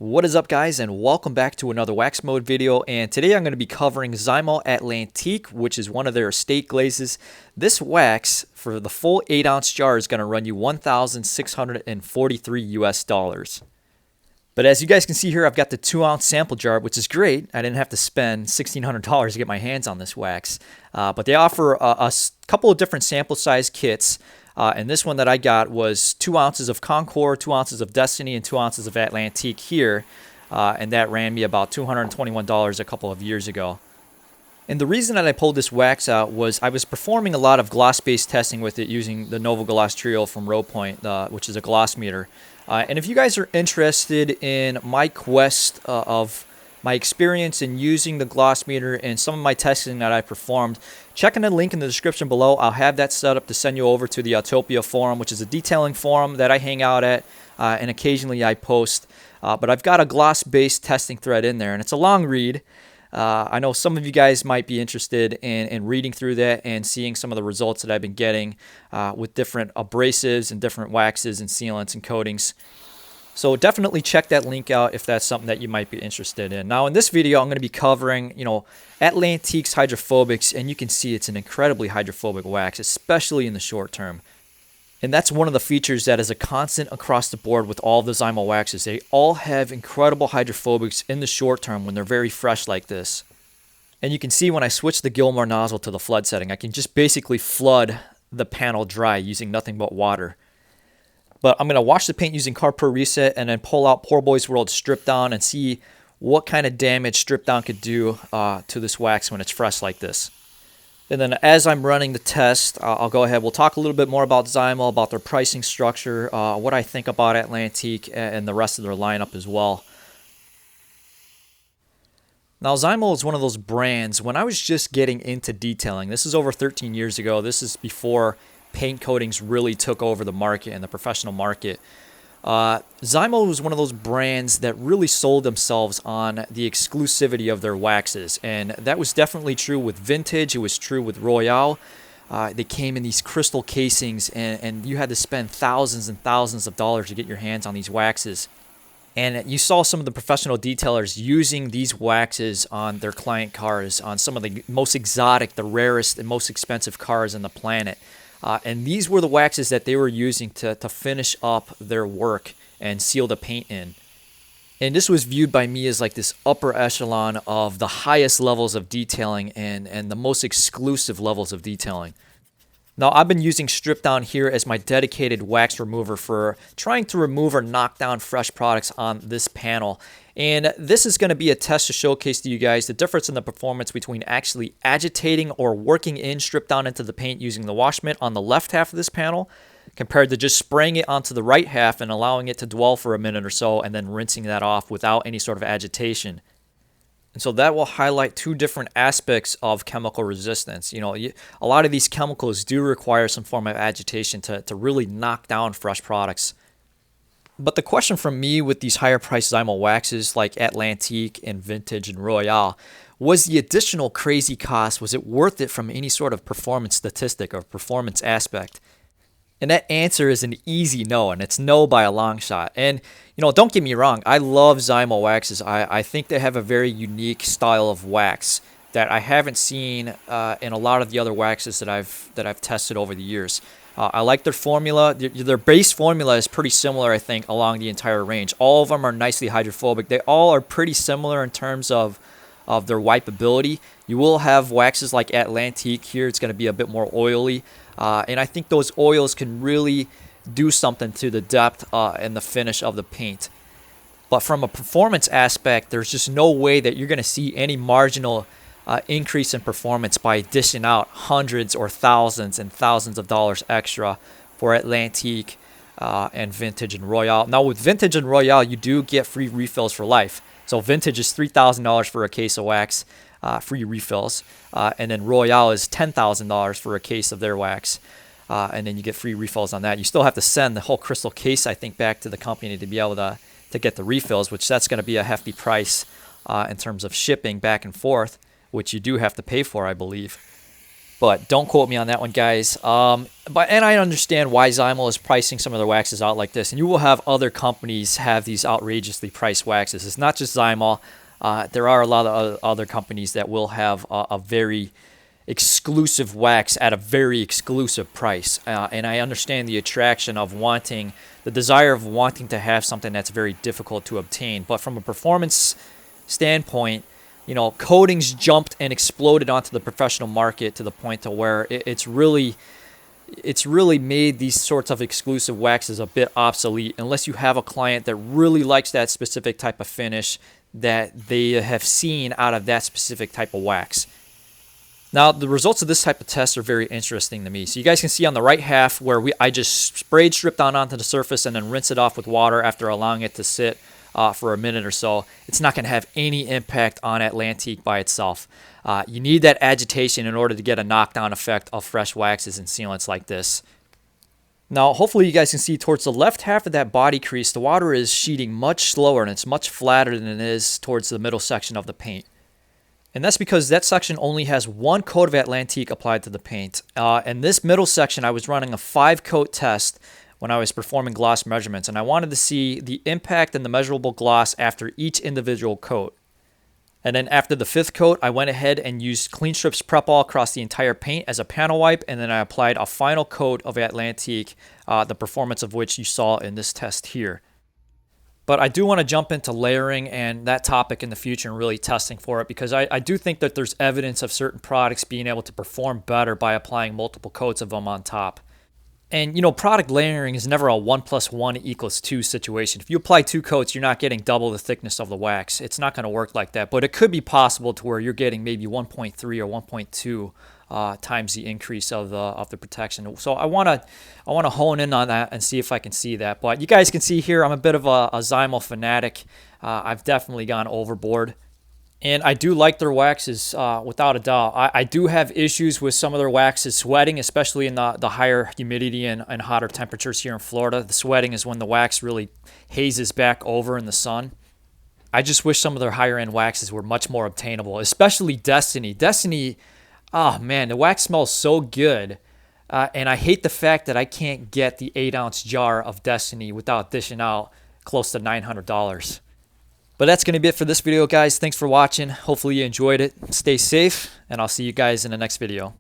What is up, guys, and welcome back to another WaxMode video. And today I'm going to be covering Zymol Atlantique, which is one of their estate glazes. This wax for the full 8-ounce jar is going to run you $1,643 US. But as you guys can see here, I've got the 2-ounce sample jar, which is great. I didn't have to spend $1,600 to get my hands on this wax. But they offer a couple of different sample size kits. And this one that I got was 2 ounces of Concord, 2 ounces of Destiny, and 2 ounces of Atlantique here. And that ran me about $221 a couple of years ago. And the reason that I pulled this wax out was I was performing a lot of gloss-based testing with it using the Nova Gloss Trio from Rowpoint, which is a gloss meter. And if you guys are interested in my quest of my experience in using the gloss meter and some of my testing that I performed, check in the link in the description below. I'll have that set up to send you over to the Autopia forum, which is a detailing forum that I hang out at, and occasionally I post. But I've got a gloss-based testing thread in there, and it's a long read. I know some of you guys might be interested in reading through that and seeing some of the results that I've been getting with different abrasives and different waxes and sealants and coatings. So definitely check that link out if that's something that you might be interested in. Now in this video, I'm going to be covering, Atlantique's hydrophobics, and you can see it's an incredibly hydrophobic wax, especially in the short term. And that's one of the features that is a constant across the board with all of the Zymol waxes. They all have incredible hydrophobics in the short term when they're very fresh like this. And you can see when I switch the Gilmore nozzle to the flood setting, I can just basically flood the panel dry using nothing but water. But I'm going to wash the paint using CarPro Reset and then pull out Poorboy's World Strip Down and see what kind of damage Strip Down could do to this wax when it's fresh like this. And then as I'm running the test, I'll go ahead. We'll talk a little bit more about Zymol, about their pricing structure, what I think about Atlantique, and the rest of their lineup as well. Now, Zymol is one of those brands, when I was just getting into detailing, this is over 13 years ago, this is before paint coatings really took over the market and the professional market. Zymol was one of those brands that really sold themselves on the exclusivity of their waxes, and that was definitely true with Vintage. It was true with Royale. They came in these crystal casings, and you had to spend thousands and thousands of dollars to get your hands on these waxes. And you saw some of the professional detailers using these waxes on their client cars, on some of the most exotic, the rarest and most expensive cars on the planet. And these were the waxes that they were using to finish up their work and seal the paint in. And this was viewed by me as like this upper echelon of the highest levels of detailing and the most exclusive levels of detailing. Now, I've been using Strip Down here as my dedicated wax remover for trying to remove or knock down fresh products on this panel. And this is going to be a test to showcase to you guys the difference in the performance between actually agitating or working in Strip Down into the paint using the wash mitt on the left half of this panel compared to just spraying it onto the right half and allowing it to dwell for a minute or so and then rinsing that off without any sort of agitation. And so that will highlight two different aspects of chemical resistance. A lot of these chemicals do require some form of agitation to really knock down fresh products. But the question from me with these higher priced Zymol waxes like Atlantique and Vintage and Royale was the additional crazy cost, was it worth it from any sort of performance statistic or performance aspect? And that answer is an easy no, and it's no by a long shot. And, don't get me wrong, I love Zymol waxes. I think they have a very unique style of wax that I haven't seen in a lot of the other waxes that I've tested over the years. I like their formula. Their base formula is pretty similar, I think, along the entire range. All of them are nicely hydrophobic. They all are pretty similar in terms of their wipeability. You will have waxes like Atlantique here. It's going to be a bit more oily. And I think those oils can really do something to the depth and the finish of the paint. But from a performance aspect, there's just no way that you're going to see any marginal increase in performance by dishing out hundreds or thousands and thousands of dollars extra for Atlantique and Vintage and Royale. Now with Vintage and Royale, you do get free refills for life. So Vintage is $3,000 for a case of wax, free refills, and then Royale is $10,000 for a case of their wax, and then you get free refills on that. You still have to send the whole crystal case, I think, back to the company to be able to get the refills, which that's going to be a hefty price in terms of shipping back and forth, which you do have to pay for, I believe. but don't quote me on that one, guys. And I understand why Zymol is pricing some of their waxes out like this, and you will have other companies have these outrageously priced waxes. It's not just Zymol. There are a lot of other companies that will have a very exclusive wax at a very exclusive price, and I understand the attraction of wanting, the desire of wanting to have something that's very difficult to obtain. But from a performance standpoint, you know, coatings jumped and exploded onto the professional market to the point to where it's really made these sorts of exclusive waxes a bit obsolete unless you have a client that really likes that specific type of finish that they have seen out of that specific type of wax. Now, the results of this type of test are very interesting to me. So you guys can see on the right half where I just sprayed strip down onto the surface and then rinse it off with water after allowing it to sit for a minute or so. It's not going to have any impact on Atlantique by itself. You need that agitation in order to get a knockdown effect of fresh waxes and sealants like this. Now, hopefully you guys can see towards the left half of that body crease, the water is sheeting much slower and it's much flatter than it is towards the middle section of the paint. And that's because that section only has one coat of Atlantique applied to the paint. In this middle section, I was running a 5-coat test when I was performing gloss measurements, and I wanted to see the impact and the measurable gloss after each individual coat. And then after the 5th coat, I went ahead and used Klean Strip Prep-All across the entire paint as a panel wipe, and then I applied a final coat of Atlantique, the performance of which you saw in this test here. But I do want to jump into layering and that topic in the future and really testing for it, because I do think that there's evidence of certain products being able to perform better by applying multiple coats of them on top. And, you know, product layering is never a 1 + 1 = 2 situation. If you apply 2 coats, you're not getting double the thickness of the wax. It's not going to work like that. But it could be possible to where you're getting maybe 1.3 or 1.2 times the increase of the protection. So I want to hone in on that and see if I can see that. But you guys can see here, I'm a bit of a Zymol fanatic. I've definitely gone overboard. And I do like their waxes, without a doubt. I do have issues with some of their waxes sweating, especially in the higher humidity and hotter temperatures here in Florida. The sweating is when the wax really hazes back over in the sun. I just wish some of their higher end waxes were much more obtainable, especially Destiny. Destiny, oh man, the wax smells so good. And I hate the fact that I can't get the 8-ounce jar of Destiny without dishing out close to $900. But that's going to be it for this video, guys. Thanks for watching. Hopefully you enjoyed it. Stay safe, and I'll see you guys in the next video.